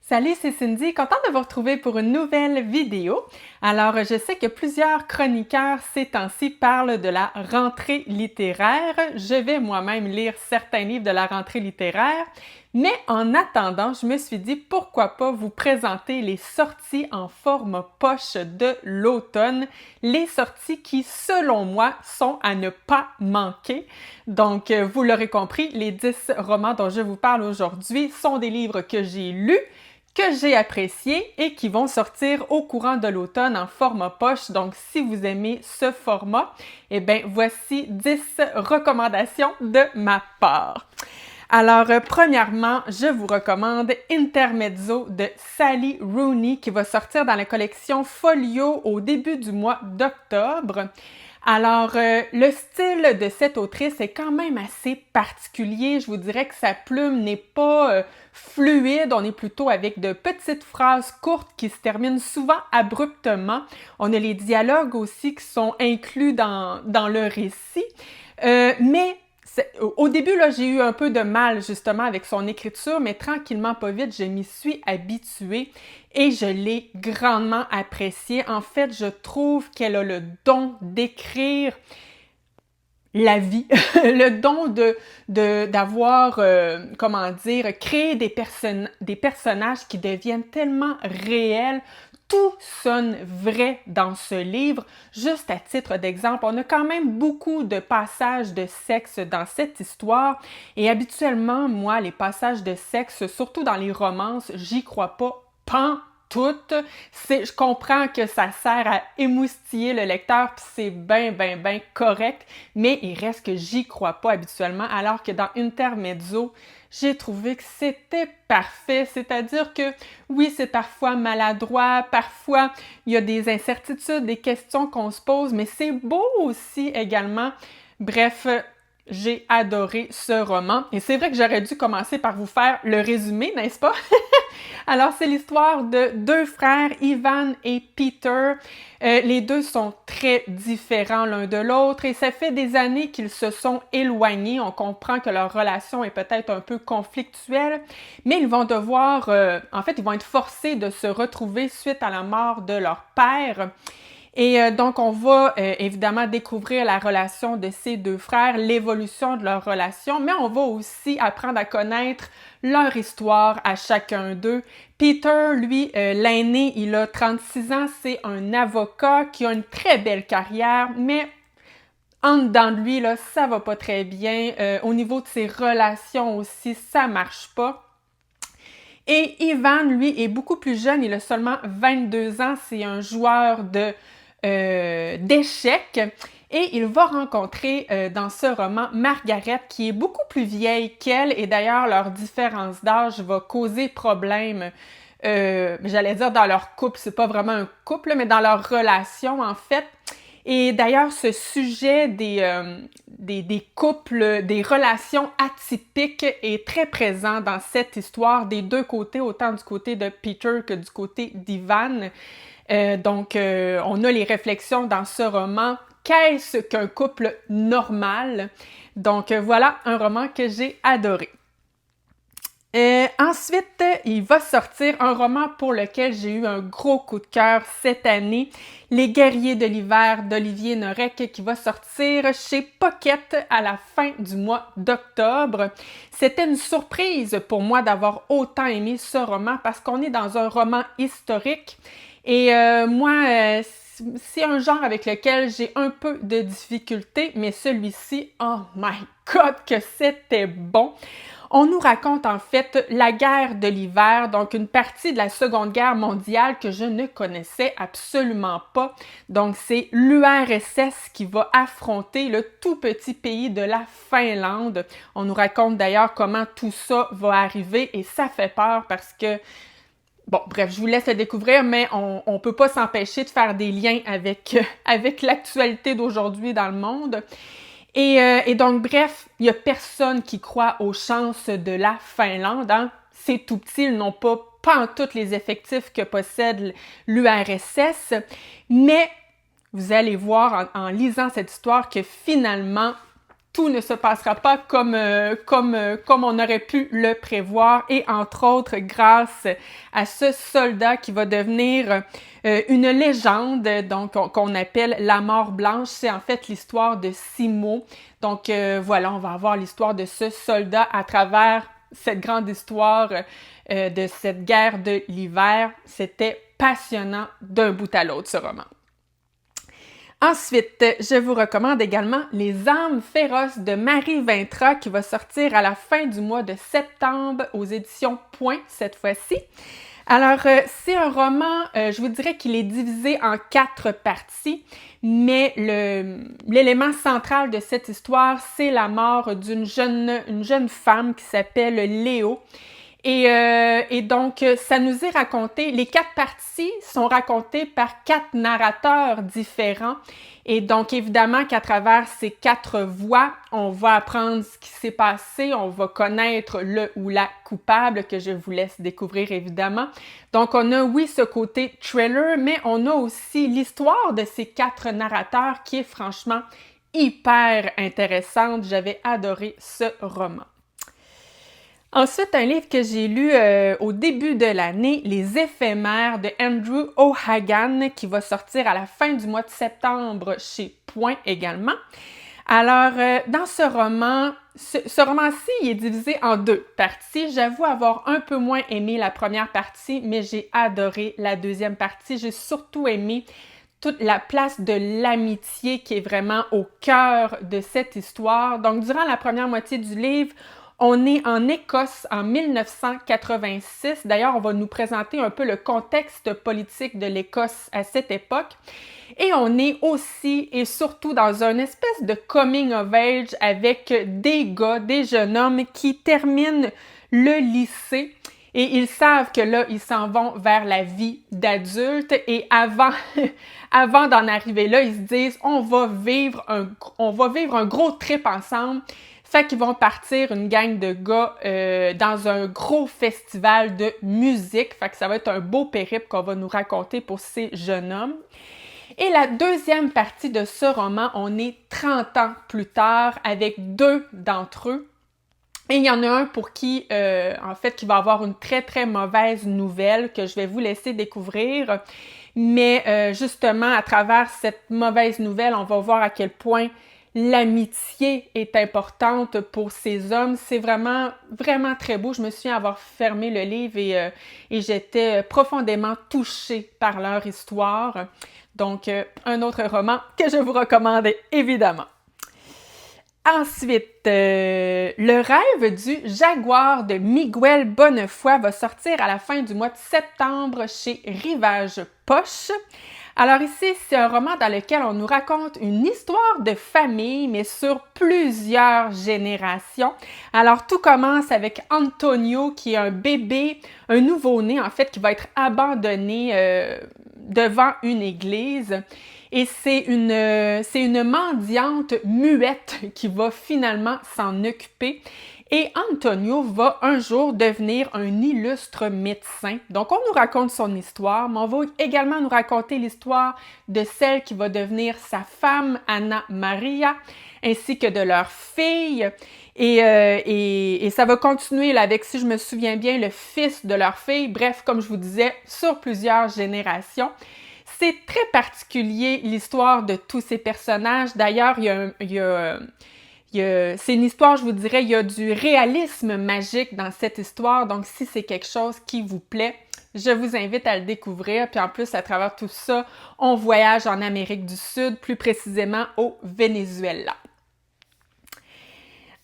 Salut, c'est Cindy, contente de vous retrouver pour une nouvelle vidéo. Alors, je sais que plusieurs chroniqueurs ces temps-ci parlent de la rentrée littéraire. Je vais moi-même lire certains livres de la rentrée littéraire, mais en attendant, je me suis dit pourquoi pas vous présenter les sorties en forme poche de l'automne, les sorties qui, selon moi, sont à ne pas manquer. Donc, vous l'aurez compris, les 10 romans dont je vous parle aujourd'hui sont des livres que j'ai lus, que j'ai appréciés et qui vont sortir au courant de l'automne en format poche. Donc, si vous aimez ce format, eh bien, voici 10 recommandations de ma part. Alors, premièrement, je vous recommande Intermezzo de Sally Rooney qui va sortir dans la collection Folio au début du mois d'octobre. Alors, le style de cette autrice est quand même assez particulier. Je vous dirais que sa plume n'est pas fluide. On est plutôt avec de petites phrases courtes qui se terminent souvent abruptement. On a les dialogues aussi qui sont inclus dans le récit. Mais au début, là, j'ai eu un peu de mal justement avec son écriture, mais tranquillement, pas vite, je m'y suis habituée et je l'ai grandement appréciée. En fait, je trouve qu'elle a le don d'écrire la vie, le don d'avoir, comment dire, créé des personnages qui deviennent tellement réels. Tout sonne vrai dans ce livre. Juste à titre d'exemple, on a quand même beaucoup de passages de sexe dans cette histoire. Et habituellement, moi, les passages de sexe, surtout dans les romances, j'y crois pas pantoute. Je comprends que ça sert à émoustiller le lecteur, puis c'est bien correct, mais il reste que j'y crois pas habituellement, alors que dans Intermezzo, j'ai trouvé que c'était parfait, c'est-à-dire que oui, c'est parfois maladroit, parfois il y a des incertitudes, des questions qu'on se pose, mais c'est beau aussi également. Bref, j'ai adoré ce roman et c'est vrai que j'aurais dû commencer par vous faire le résumé, n'est-ce pas? Alors, c'est l'histoire de deux frères, Ivan et Peter. Les deux sont très différents l'un de l'autre et ça fait des années qu'ils se sont éloignés. On comprend que leur relation est peut-être un peu conflictuelle, mais ils vont devoir, en fait, ils vont être forcés de se retrouver suite à la mort de leur père. Et donc, on va évidemment découvrir la relation de ces deux frères, l'évolution de leur relation, mais on va aussi apprendre à connaître leur histoire à chacun d'eux. Peter, lui, l'aîné, il a 36 ans, c'est un avocat qui a une très belle carrière, mais en dedans de lui, là, ça va pas très bien. Au niveau de ses relations aussi, ça marche pas. Et Ivan, lui, est beaucoup plus jeune, il a seulement 22 ans, c'est un joueur d'échecs. Et il va rencontrer dans ce roman Margaret, qui est beaucoup plus vieille qu'elle, et d'ailleurs leur différence d'âge va causer problème. J'allais dire dans leur couple, c'est pas vraiment un couple, mais dans leur relation en fait. Et d'ailleurs, ce sujet des couples, des relations atypiques est très présent dans cette histoire des deux côtés, autant du côté de Peter que du côté d'Ivan. Donc, on a les réflexions dans ce roman. Qu'est-ce qu'un couple normal? Donc, voilà un roman que j'ai adoré. Ensuite, il va sortir un roman pour lequel j'ai eu un gros coup de cœur cette année, Les Guerriers de l'hiver d'Olivier Norek, qui va sortir chez Pocket à la fin du mois d'octobre. C'était une surprise pour moi d'avoir autant aimé ce roman parce qu'on est dans un roman historique et moi, c'est un genre avec lequel j'ai un peu de difficulté, mais celui-ci, oh my God, que c'était bon! On nous raconte en fait la guerre de l'hiver, donc une partie de la Seconde Guerre mondiale que je ne connaissais absolument pas. Donc c'est l'URSS qui va affronter le tout petit pays de la Finlande. On nous raconte d'ailleurs comment tout ça va arriver et ça fait peur parce que bon, bref, je vous laisse le découvrir, mais on peut pas s'empêcher de faire des liens avec l'actualité d'aujourd'hui dans le monde. Et donc, bref, il n'y a personne qui croit aux chances de la Finlande. Hein? C'est tout petit, ils n'ont pas tous les effectifs que possède l'URSS. Mais vous allez voir en lisant cette histoire que finalement, tout ne se passera pas comme on aurait pu le prévoir, et entre autres grâce à ce soldat qui va devenir une légende, donc qu'on appelle la mort blanche. C'est en fait l'histoire de Simo. Donc voilà, on va avoir l'histoire de ce soldat à travers cette grande histoire de cette guerre de l'hiver. C'était passionnant d'un bout à l'autre, ce roman. Ensuite, je vous recommande également Les âmes féroces de Marie Vintra qui va sortir à la fin du mois de septembre aux éditions Point cette fois-ci. Alors, c'est un roman, je vous dirais qu'il est divisé en 4 parties, mais l'élément central de cette histoire, c'est la mort d'une jeune femme qui s'appelle Léo. Et donc, ça nous est raconté, les 4 parties sont racontées par 4 narrateurs différents. Et donc, évidemment qu'à travers ces 4 voix, on va apprendre ce qui s'est passé, on va connaître le ou la coupable, que je vous laisse découvrir évidemment. Donc, on a, oui, ce côté thriller, mais on a aussi l'histoire de ces 4 narrateurs qui est franchement hyper intéressante. J'avais adoré ce roman. Ensuite, un livre que j'ai lu au début de l'année, Les éphémères de Andrew O'Hagan, qui va sortir à la fin du mois de septembre chez Point également. Alors, dans ce roman, ce roman-ci, il est divisé en 2 parties. J'avoue avoir un peu moins aimé la première partie, mais j'ai adoré la deuxième partie. J'ai surtout aimé toute la place de l'amitié qui est vraiment au cœur de cette histoire. Donc, durant la première moitié du livre, on est en Écosse en 1986. D'ailleurs, on va nous présenter un peu le contexte politique de l'Écosse à cette époque. Et on est aussi et surtout dans une espèce de coming of age avec des gars, des jeunes hommes qui terminent le lycée. Et ils savent que là, ils s'en vont vers la vie d'adulte. Et avant d'en arriver là, ils se disent, on va vivre un gros trip ensemble. Fait qu'ils vont partir une gang de gars dans un gros festival de musique. Fait que ça va être un beau périple qu'on va nous raconter pour ces jeunes hommes. Et la deuxième partie de ce roman, on est 30 ans plus tard avec 2 d'entre eux. Et il y en a un pour qui, en fait, qui va avoir une très, très mauvaise nouvelle que je vais vous laisser découvrir. Mais justement, à travers cette mauvaise nouvelle, on va voir à quel point l'amitié est importante pour ces hommes. C'est vraiment, vraiment très beau. Je me souviens avoir fermé le livre et j'étais profondément touchée par leur histoire. Donc, un autre roman que je vous recommande évidemment. Ensuite, Le rêve du jaguar de Miguel Bonnefoy va sortir à la fin du mois de septembre chez Rivage Poche. Alors ici, c'est un roman dans lequel on nous raconte une histoire de famille, mais sur plusieurs générations. Alors tout commence avec Antonio, qui est un bébé, un nouveau-né en fait, qui va être abandonné devant une église. Et c'est une mendiante muette qui va finalement s'en occuper. Et Antonio va un jour devenir un illustre médecin. Donc, on nous raconte son histoire, mais on va également nous raconter l'histoire de celle qui va devenir sa femme, Anna Maria, ainsi que de leur fille. Et ça va continuer là, avec, si je me souviens bien, le fils de leur fille. Bref, comme je vous disais, sur plusieurs générations. C'est très particulier, l'histoire de tous ces personnages. D'ailleurs, c'est une histoire, je vous dirais, il y a du réalisme magique dans cette histoire. Donc, si c'est quelque chose qui vous plaît, je vous invite à le découvrir. Puis en plus, à travers tout ça, on voyage en Amérique du Sud, plus précisément au Venezuela.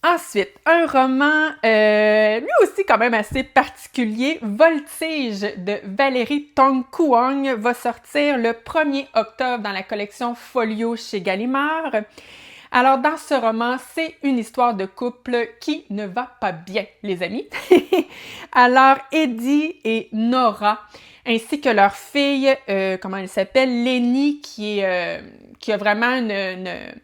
Ensuite, un roman, lui aussi quand même assez particulier, Voltige de Valérie Tong Kuang va sortir le 1er octobre dans la collection Folio chez Gallimard. Alors, dans ce roman, c'est une histoire de couple qui ne va pas bien, les amis. Alors, Eddie et Nora, ainsi que leur fille, comment elle s'appelle, Lenny, qui a vraiment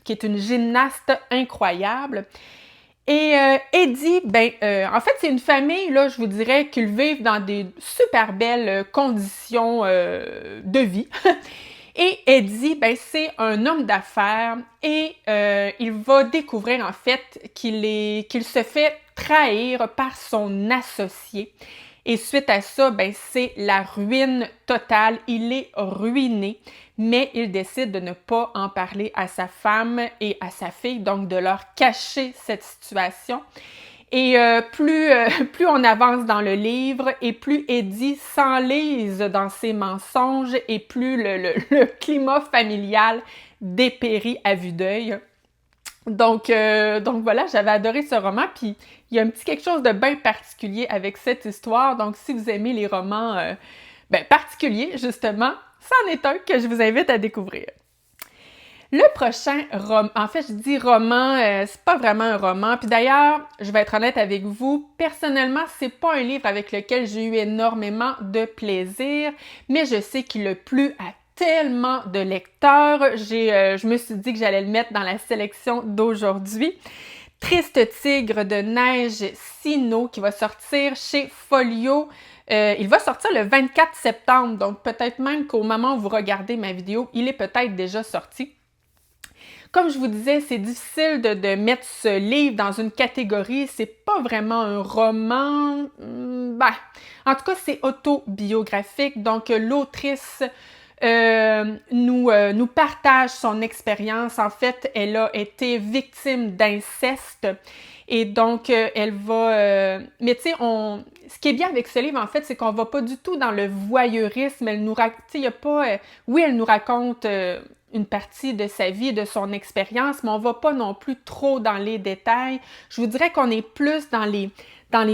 qui est une gymnaste incroyable. Et Eddie, en fait, c'est une famille, là, je vous dirais, qu'ils vivent dans des super belles conditions de vie. Et Eddie, ben, c'est un homme d'affaires et il va découvrir en fait qu'il se fait trahir par son associé. Et suite à ça, ben, c'est la ruine totale. Il est ruiné, mais il décide de ne pas en parler à sa femme et à sa fille, donc de leur cacher cette situation. Et plus on avance dans le livre et plus Eddie s'enlise dans ses mensonges et plus le climat familial dépérit à vue d'œil. Donc voilà, j'avais adoré ce roman, puis il y a un petit quelque chose de bien particulier avec cette histoire. Donc si vous aimez les romans particuliers, justement, c'en est un que je vous invite à découvrir. Le prochain roman, en fait, je dis roman, c'est pas vraiment un roman. Puis d'ailleurs, je vais être honnête avec vous, personnellement, c'est pas un livre avec lequel j'ai eu énormément de plaisir, mais je sais qu'il a plu à tellement de lecteurs. Je me suis dit que j'allais le mettre dans la sélection d'aujourd'hui. Triste tigre de neige Sino qui va sortir chez Folio. Il va sortir le 24 septembre, donc peut-être même qu'au moment où vous regardez ma vidéo, il est peut-être déjà sorti. Comme je vous disais, c'est difficile de mettre ce livre dans une catégorie. C'est pas vraiment un roman. En tout cas, c'est autobiographique. Donc, l'autrice nous partage son expérience. En fait, elle a été victime d'inceste. Et donc, elle va... mais tu sais, ce qui est bien avec ce livre, en fait, c'est qu'on va pas du tout dans le voyeurisme. Elle nous raconte... Tu sais, il y a pas... oui, elle nous raconte... une partie de sa vie, de son expérience, mais on va pas non plus trop dans les détails. Je vous dirais qu'on est plus dans les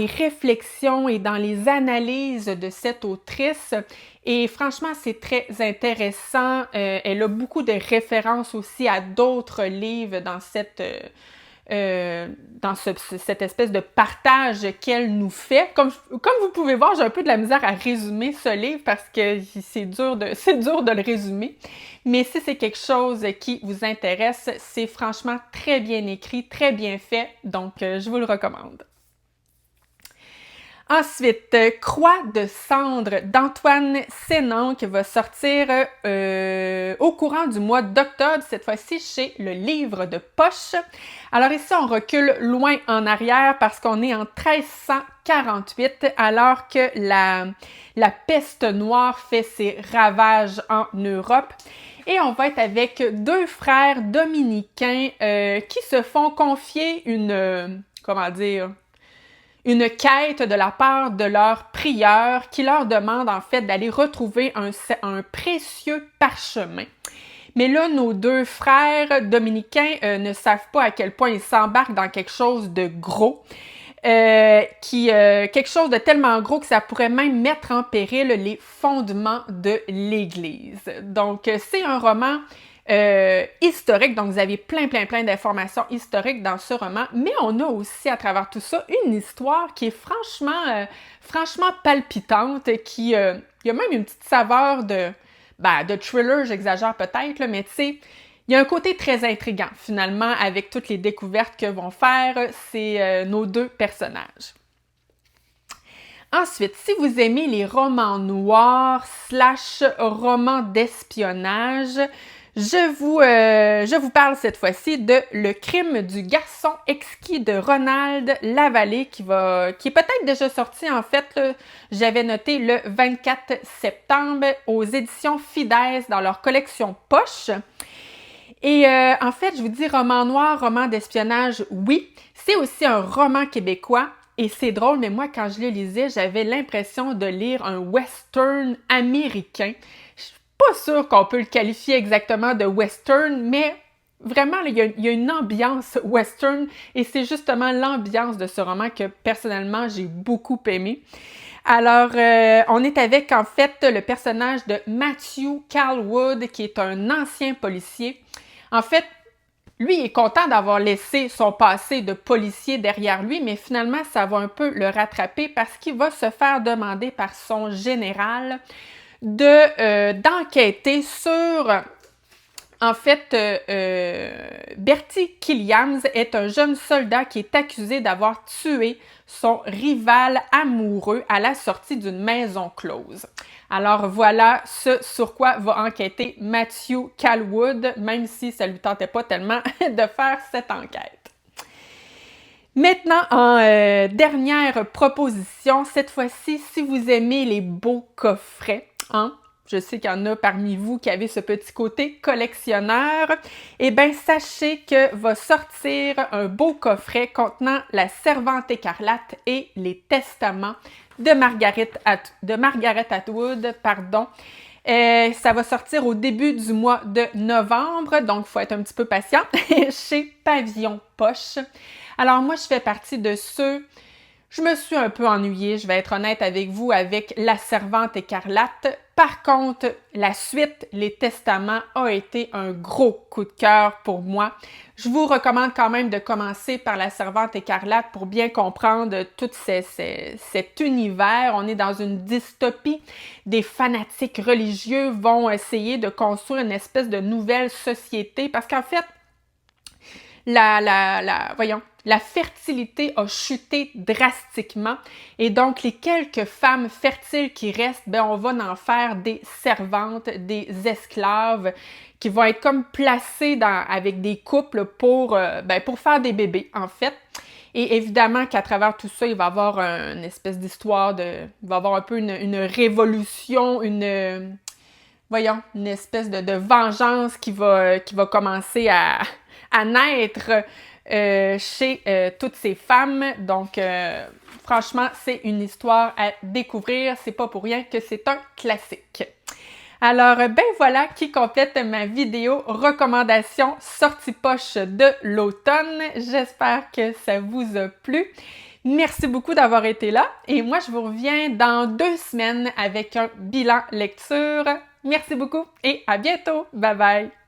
réflexions et dans les analyses de cette autrice. Et franchement, c'est très intéressant. Elle a beaucoup de références aussi à d'autres livres dans cette espèce de partage qu'elle nous fait. Comme vous pouvez voir, j'ai un peu de la misère à résumer ce livre parce que c'est dur de le résumer. Mais si c'est quelque chose qui vous intéresse, c'est franchement très bien écrit, très bien fait, donc je vous le recommande. Ensuite, Croix de cendre d'Antoine Sénan qui va sortir au courant du mois d'octobre, cette fois-ci chez Le Livre de Poche. Alors ici, on recule loin en arrière parce qu'on est en 1348 alors que la peste noire fait ses ravages en Europe. Et on va être avec deux frères dominicains qui se font confier une quête de la part de leur prieur qui leur demande en fait d'aller retrouver un précieux parchemin. Mais là, nos deux frères dominicains ne savent pas à quel point ils s'embarquent dans quelque chose de gros. Quelque chose de tellement gros que ça pourrait même mettre en péril les fondements de l'Église. Donc, c'est un roman historique, donc vous avez plein d'informations historiques dans ce roman, mais on a aussi à travers tout ça une histoire qui est franchement palpitante, il y a même une petite saveur de thriller, j'exagère peut-être, là, mais tu sais, il y a un côté très intriguant, finalement, avec toutes les découvertes que vont faire nos deux personnages. Ensuite, si vous aimez les romans noirs / romans d'espionnage, je vous parle cette fois-ci de Le crime du garçon exquis de Ronald Lavallée qui est peut-être déjà sorti en fait, là, j'avais noté le 24 septembre aux éditions Fidesz dans leur collection Poche. Et en fait, je vous dis roman noir, roman d'espionnage, oui, c'est aussi un roman québécois. Et c'est drôle, mais moi, quand je le lisais, j'avais l'impression de lire un western américain. Je suis pas sûre qu'on peut le qualifier exactement de western, mais vraiment, il y a une ambiance western et c'est justement l'ambiance de ce roman que, personnellement, j'ai beaucoup aimé. Alors, on est avec, en fait, le personnage de Matthew Calwood, qui est un ancien policier. En fait, lui, il est content d'avoir laissé son passé de policier derrière lui, mais finalement, ça va un peu le rattraper parce qu'il va se faire demander par son général d'enquêter sur En fait, Bertie Killiams est un jeune soldat qui est accusé d'avoir tué son rival amoureux à la sortie d'une maison close. Alors voilà ce sur quoi va enquêter Matthew Calwood, même si ça lui tentait pas tellement de faire cette enquête. Maintenant, en dernière proposition, cette fois-ci, si vous aimez les beaux coffrets, hein, je sais qu'il y en a parmi vous qui avez ce petit côté collectionneur, eh bien, sachez que va sortir un beau coffret contenant La Servante écarlate et les testaments de Margaret Atwood, pardon. Ça va sortir au début du mois de novembre, donc il faut être un petit peu patient, chez Pavillon Poche. Alors moi, je fais partie de ceux... Je me suis un peu ennuyée, je vais être honnête avec vous, avec La Servante écarlate. Par contre, la suite, Les Testaments, a été un gros coup de cœur pour moi. Je vous recommande quand même de commencer par La Servante écarlate pour bien comprendre tout cet univers. On est dans une dystopie. Des fanatiques religieux vont essayer de construire une espèce de nouvelle société parce qu'en fait, la fertilité a chuté drastiquement et donc les quelques femmes fertiles qui restent, ben on va en faire des servantes, des esclaves qui vont être comme placées avec des couples pour faire des bébés en fait. Et évidemment qu'à travers tout ça, il va y avoir une espèce d'histoire il va y avoir un peu une révolution, une espèce de vengeance qui va commencer à naître chez toutes ces femmes. Donc, franchement, c'est une histoire à découvrir. C'est pas pour rien que c'est un classique. Alors, ben voilà qui complète ma vidéo recommandation sortie poche de l'automne. J'espère que ça vous a plu. Merci beaucoup d'avoir été là et moi, je vous reviens dans 2 semaines avec un bilan lecture. Merci beaucoup et à bientôt. Bye bye!